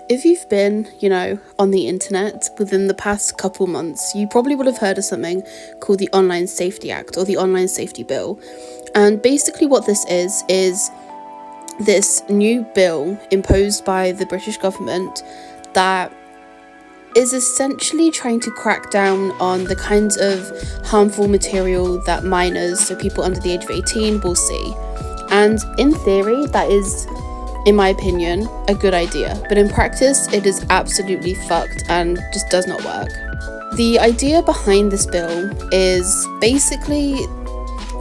If you've been, on the internet within the past couple months, you probably would have heard of something called the Online Safety Act or the Online Safety Bill. And basically what this is this new bill imposed by the British government that is essentially trying to crack down on the kinds of harmful material that minors, so people under the age of 18, will see. And in theory, that is, in my opinion, a good idea. But in practice, it is absolutely fucked and just does not work. The idea behind this bill is basically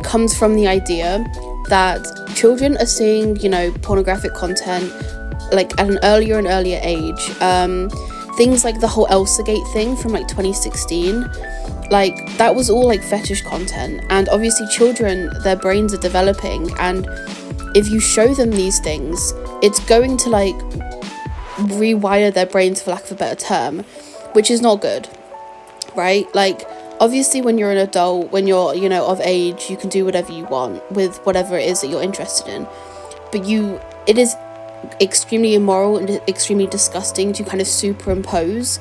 comes from the idea that children are seeing, pornographic content like at an earlier and earlier age. Things like the whole Elsagate thing from 2016, that was all fetish content, and obviously children, their brains are developing, and if you show them these things, it's going to rewire their brains, for lack of a better term, which is not good, right? Obviously when you're an adult, when you're of age, you can do whatever you want with whatever it is that you're interested in, but it is extremely immoral and extremely disgusting to kind of superimpose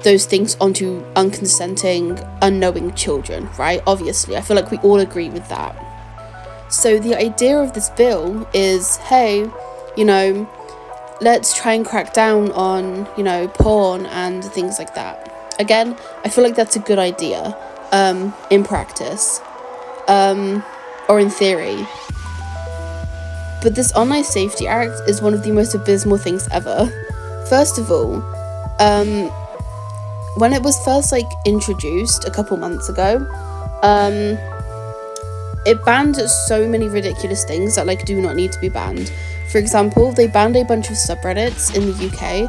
those things onto unconsenting, unknowing children, right? Obviously, I feel like we all agree with that. So the idea of this bill is, hey, let's try and crack down on, porn and things like that. Again, I feel like that's a good idea, in practice, or in theory. But this Online Safety Act is one of the most abysmal things ever. First of all, when it was first introduced a couple months ago, it banned so many ridiculous things that do not need to be banned. For example, they banned a bunch of subreddits in the UK,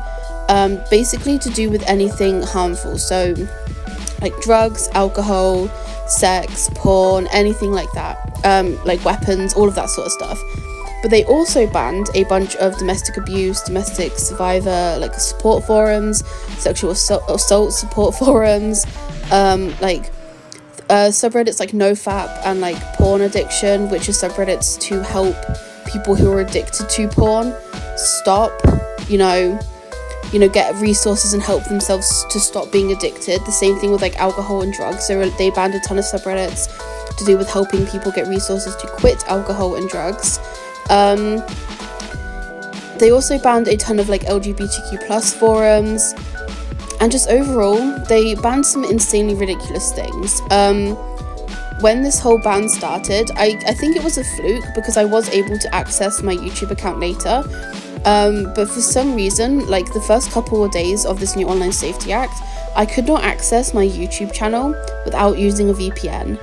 basically to do with anything harmful. So drugs, alcohol, sex, porn, anything like that, weapons, all of that sort of stuff. But they also banned a bunch of domestic abuse, domestic survivor support forums, sexual assault support forums, subreddits like NoFap and porn addiction, which are subreddits to help people who are addicted to porn stop, get resources and help themselves to stop being addicted. The same thing with alcohol and drugs. So they banned a ton of subreddits to do with helping people get resources to quit alcohol and drugs. They also banned a ton of LGBTQ plus forums, and just overall they banned some insanely ridiculous things. When this whole ban started, I think it was a fluke because I was able to access my YouTube account later, but for some reason the first couple of days of this new Online Safety Act, I could not access my YouTube channel without using a VPN.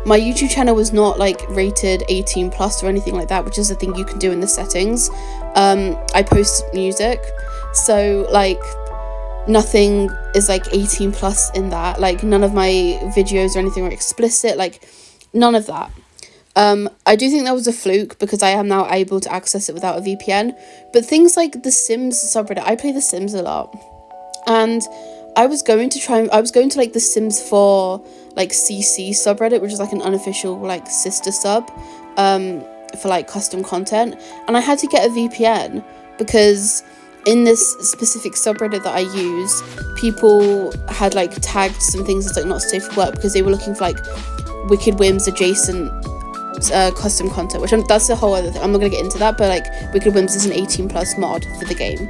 My YouTube channel was not rated 18 plus or anything like that, which is a thing you can do in the settings. I post music, so nothing is 18 plus in that. None of my videos or anything are explicit, none of that. I do think that was a fluke because I am now able to access it without a VPN, but things like the Sims subreddit, I play the Sims a lot, and I was going to the Sims 4 CC subreddit, which is an unofficial sister sub for custom content, and I had to get a VPN because in this specific subreddit that I use, people had tagged some things as not safe for work because they were looking for Wicked Whims adjacent custom content, which that's a whole other thing. I'm not gonna get into that, but Wicked Whims is an 18 plus mod for the game.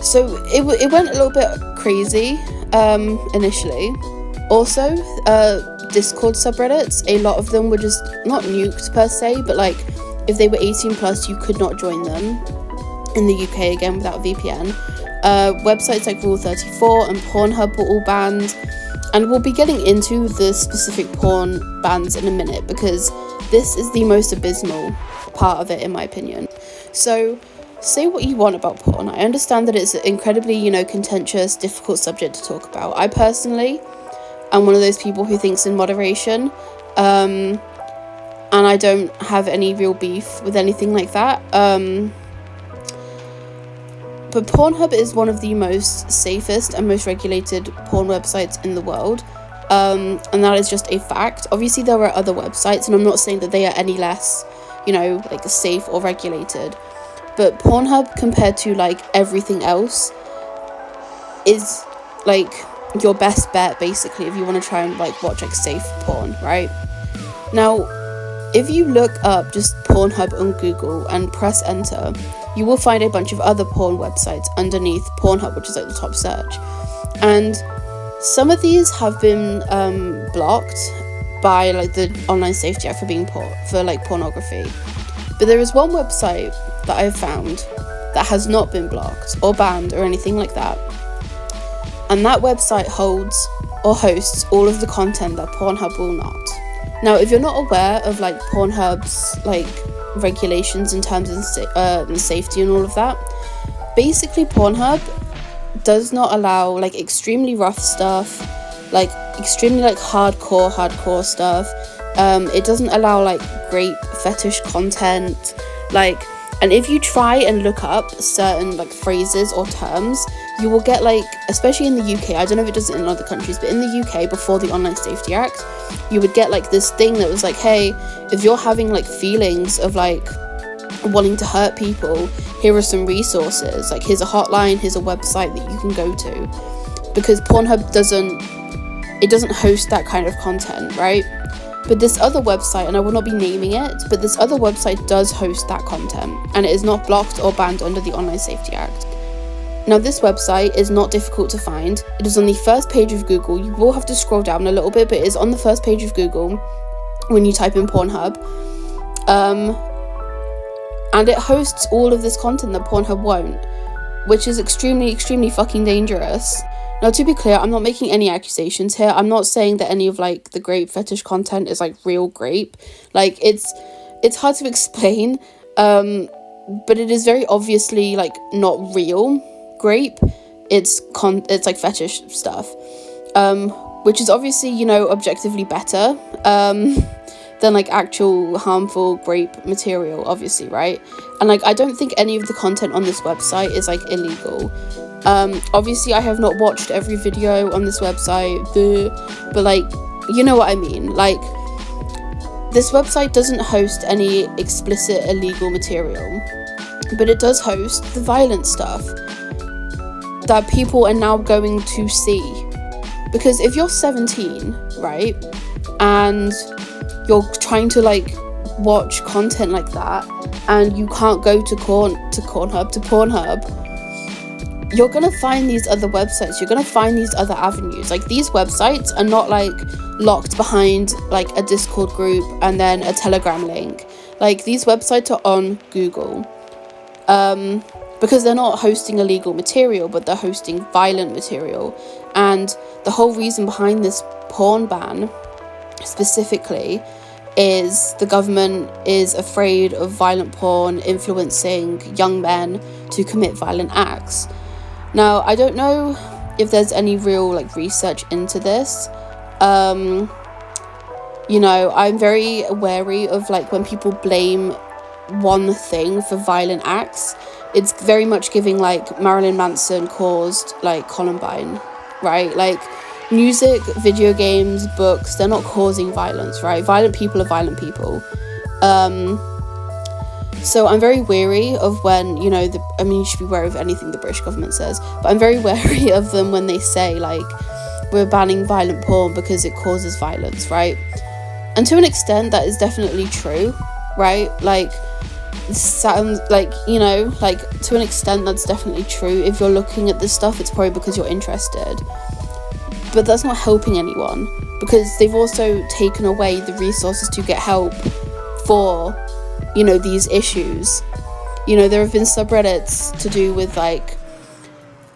So it went a little bit crazy initially. Also, Discord subreddits, a lot of them were just not nuked per se, but if they were 18 plus, you could not join them in the UK again without a VPN. Websites like Rule 34 and Pornhub were all banned, and we'll be getting into the specific porn bans in a minute because this is the most abysmal part of it in my opinion. So say what you want about porn. I understand that it's an incredibly, contentious, difficult subject to talk about. I personally am one of those people who thinks in moderation, and I don't have any real beef with anything like that. But Pornhub is one of the most safest and most regulated porn websites in the world, and that is just a fact. Obviously, there are other websites, and I'm not saying that they are any less, safe or regulated. but Pornhub, compared to like everything else, is like your best bet basically if you want to try and like watch like safe porn, right? Now, if you look up just Pornhub on Google and press enter, you will find a bunch of other porn websites underneath Pornhub, which is like the top search. And some of these have been blocked by like the Online Safety Act for being for like pornography. But there is one website that I've found that has not been blocked or banned or anything like that. And that website holds or hosts all of the content that Pornhub will not. Now, if you're not aware of like Pornhub's like regulations in terms of safety and all of that, basically Pornhub does not allow like extremely rough stuff, like extremely like hardcore stuff. It doesn't allow like grape fetish content, like, and if you try and look up certain like phrases or terms, you will get like, especially in the UK, I don't know if it does it in other countries, but in the UK before the Online Safety Act, you would get like this thing that was like, hey, if you're having like feelings of like wanting to hurt people, here are some resources, like here's a hotline, here's a website that you can go to, because Pornhub doesn't host that kind of content, right? But this other website, and I will not be naming it, but this other website does host that content, and it is not blocked or banned under the Online Safety Act. Now, this website is not difficult to find. It is on the first page of Google. You will have to scroll down a little bit, but it is on the first page of Google when you type in Pornhub. And it hosts all of this content that Pornhub won't, which is extremely, extremely fucking dangerous. Now, to be clear, I'm not making any accusations here. I'm not saying that any of like the grape fetish content is like real grape. Like it's hard to explain, but it is very obviously like not real grape. It's like fetish stuff, which is obviously, you know, objectively better than like actual harmful grape material, obviously, right? And like I don't think any of the content on this website is like illegal. Obviously I have not watched every video on this website, but like, you know what I mean, like this website doesn't host any explicit illegal material, but it does host the violent stuff that people are now going to see. Because if you're 17, right, and you're trying to like watch content like that, and you can't go to Pornhub, you're gonna find these other websites, you're gonna find these other avenues. Like these websites are not like locked behind like a Discord group and then a Telegram link. Like these websites are on Google, because they're not hosting illegal material, but they're hosting violent material. And the whole reason behind this porn ban specifically is the government is afraid of violent porn influencing young men to commit violent acts. Now, I don't know if there's any real like research into this. You know, I'm very wary of like when people blame one thing for violent acts. It's very much giving like Marilyn Manson caused like Columbine, right? Like music, video games, books, they're not causing violence, right? Violent people are violent people. So I'm very wary of when, you know, you should be wary of anything the British government says, but I'm very wary of them when they say like, we're banning violent porn because it causes violence, right? And to an extent, that is definitely true, right? Like, sounds like, you know, like to an extent that's definitely true. If you're looking at this stuff, it's probably because you're interested, but that's not helping anyone, because they've also taken away the resources to get help for, you know, these issues. You know, there have been subreddits to do with like,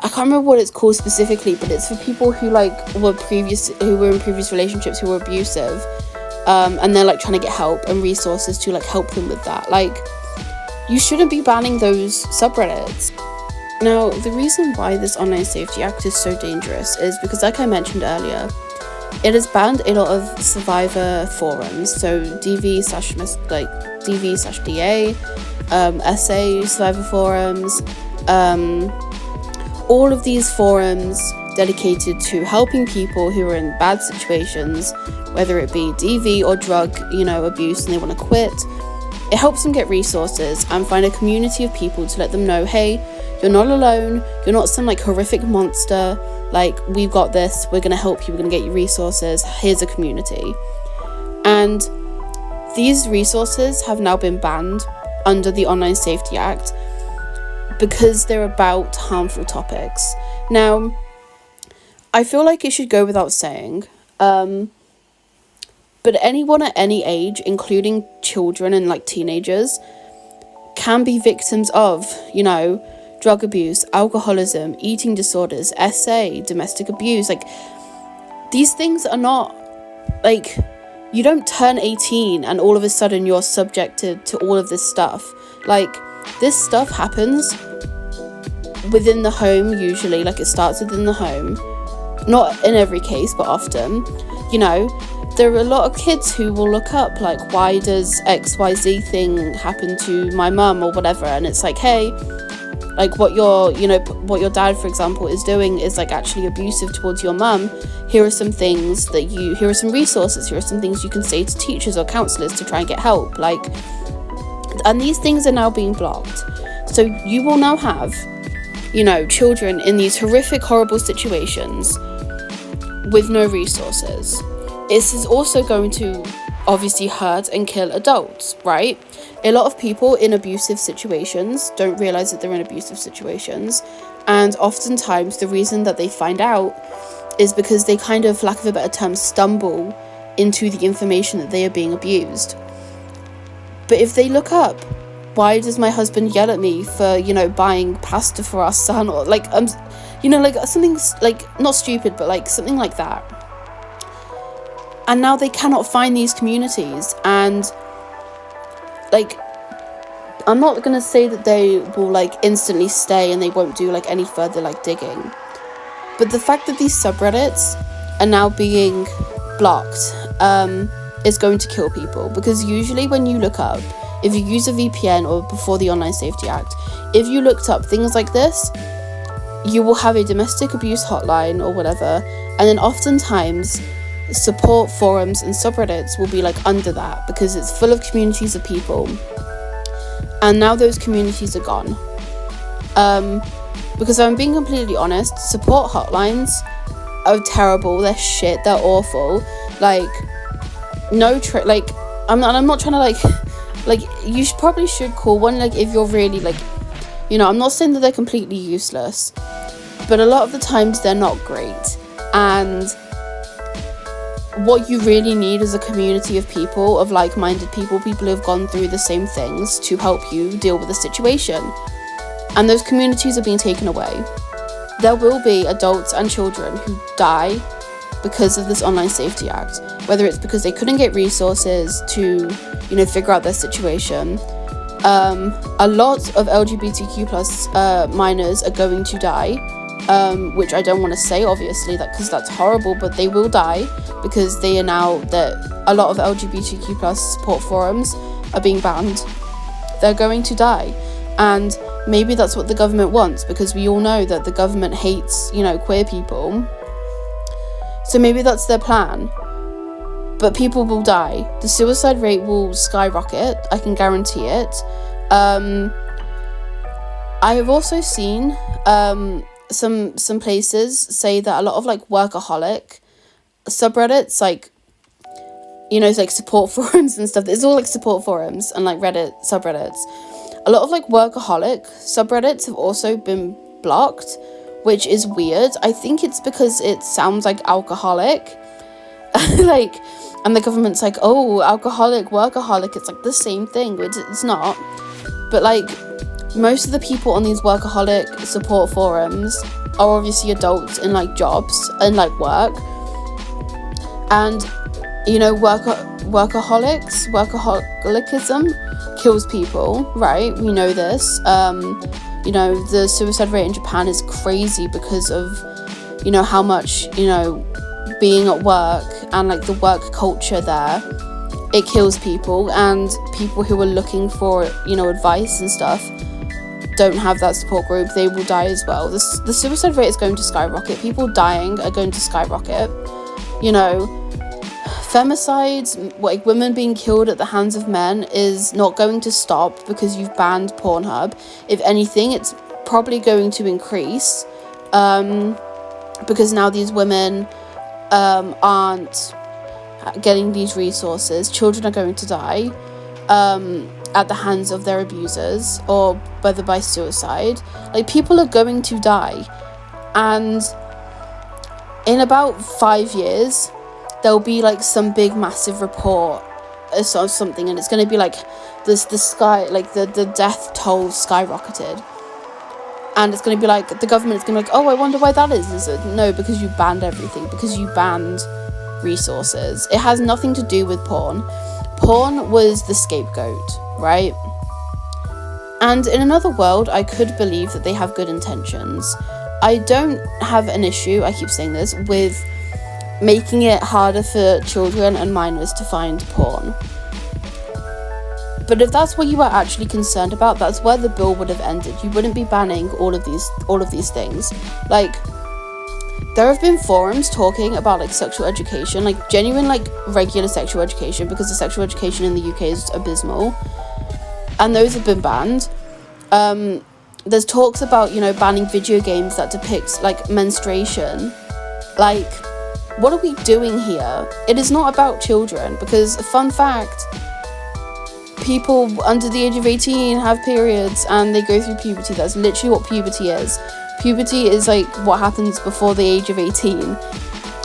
I can't remember what it's called specifically, but it's for people who like who were in previous relationships who were abusive, and they're like trying to get help and resources to like help them with that. Like, you shouldn't be banning those subreddits. Now, the reason why this Online Safety Act is so dangerous is because, like I mentioned earlier, it has banned a lot of survivor forums, so DV/DA, SA survivor forums, all of these forums dedicated to helping people who are in bad situations, whether it be DV or drug, you know, abuse, and they want to quit. it helps them get resources and find a community of people to let them know, hey, you're not alone, you're not some like horrific monster, like we've got this, we're gonna help you, we're gonna get you resources, here's a community. And these resources have now been banned under the Online Safety Act because they're about harmful topics. Now, I feel like it should go without saying, but anyone at any age, including children and like teenagers, can be victims of, you know, drug abuse, alcoholism, eating disorders, SA, domestic abuse. Like, these things are not, like, you don't turn 18 and all of a sudden you're subjected to all of this stuff. Like, this stuff happens within the home usually, like it starts within the home. Not in every case, but often. You know, there are a lot of kids who will look up, like, why does XYZ thing happen to my mum or whatever? And it's like, hey, like what your dad, for example, is doing is like actually abusive towards your mum. Here are some things that here are some resources, here are some things you can say to teachers or counselors to try and get help. Like, and these things are now being blocked. So you will now have, you know, children in these horrific, horrible situations with no resources. This is also going to obviously hurt and kill adults, right? A lot of people in abusive situations don't realize that they're in abusive situations, and oftentimes the reason that they find out is because they kind of, lack of a better term, stumble into the information that they are being abused. But if they look up, why does my husband yell at me for, you know, buying pasta for our son, or like, you know, like something like not stupid, but like something like that. And now they cannot find these communities, and like, I'm not gonna say that they will like instantly stay and they won't do like any further like digging, but the fact that these subreddits are now being blocked is going to kill people. Because usually when you look up, if you use a VPN or before the Online Safety Act, if you looked up things like this, you will have a domestic abuse hotline or whatever, and then oftentimes support forums and subreddits will be like under that, because it's full of communities of people. And now those communities are gone. Because I'm being completely honest, support hotlines are terrible, they're shit, they're awful. Like, no like, I'm not trying to like you probably should call one, like, if you're really like, you know, I'm not saying that they're completely useless, but a lot of the times they're not great. And what you really need is a community of people, of like-minded people who have gone through the same things, to help you deal with the situation. And those communities are being taken away. There will be adults and children who die because of this Online Safety Act, whether it's because they couldn't get resources to, you know, figure out their situation. A lot of LGBTQ plus minors are going to die, which I don't want to say, obviously, that because that's horrible, but they will die because they are now, that a lot of LGBTQ plus support forums are being banned. They're going to die. And maybe that's what the government wants, because we all know that the government hates, you know, queer people. So maybe that's their plan. But people will die. The suicide rate will skyrocket. I can guarantee it. I have also seen some places say that a lot of like workaholic subreddits, like, you know, it's like support forums and stuff. It's all like support forums and like Reddit subreddits. A lot of like workaholic subreddits have also been blocked, which is weird. I think it's because it sounds like alcoholic. Like, and the government's like, oh, alcoholic, workaholic, it's like the same thing, which it's not. But like, most of the people on these workaholic support forums are obviously adults in like jobs and like work. And, you know, workaholicism kills people, right? We know this. You know, the suicide rate in Japan is crazy because of, you know, how much, you know, being at work and like the work culture there, it kills people. And people who are looking for, you know, advice and stuff don't have that support group, they will die as well. The suicide rate is going to skyrocket. People dying are going to skyrocket. You know, femicides, like women being killed at the hands of men, is not going to stop because you've banned Pornhub. If anything, it's probably going to increase, because now these women aren't getting these resources. Children are going to die at the hands of their abusers, or whether by suicide. Like, people are going to die, and in about 5 years there'll be like some big massive report or something, and it's going to be like the sky, like the death toll skyrocketed, and it's going to be like the government's going to be like, oh, I wonder why that is it? No, because you banned everything, because you banned resources. It has nothing to do with porn. Porn was the scapegoat, right? And in another world, I could believe that they have good intentions. I don't have an issue, I keep saying this, with making it harder for children and minors to find porn. But if that's what you are actually concerned about, that's where the bill would have ended. You wouldn't be banning all of these things. Like, there have been forums talking about like sexual education, like genuine, like regular sexual education, because the sexual education in the UK is abysmal, and those have been banned. There's talks about, you know, banning video games that depict like menstruation. Like, what are we doing here? It is not about children, because, fun fact, people under the age of 18 have periods and they go through puberty. That's literally what puberty is. Puberty is like what happens before the age of 18,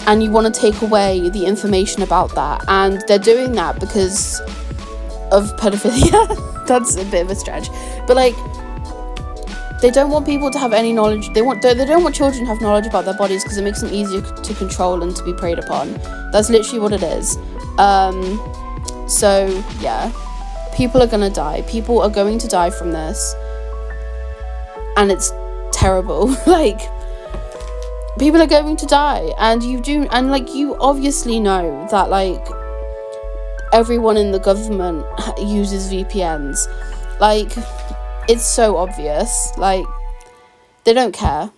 and you want to take away the information about that, and they're doing that because of pedophilia. That's a bit of a stretch, but like, they don't want people to have any knowledge. They don't want children to have knowledge about their bodies, because it makes them easier to control and to be preyed upon. That's literally what it is. So yeah, people are gonna die. People are going to die from this, and it's terrible. Like, people are going to die, and you obviously know that like everyone in the government uses VPNs. Like, it's so obvious. Like, they don't care.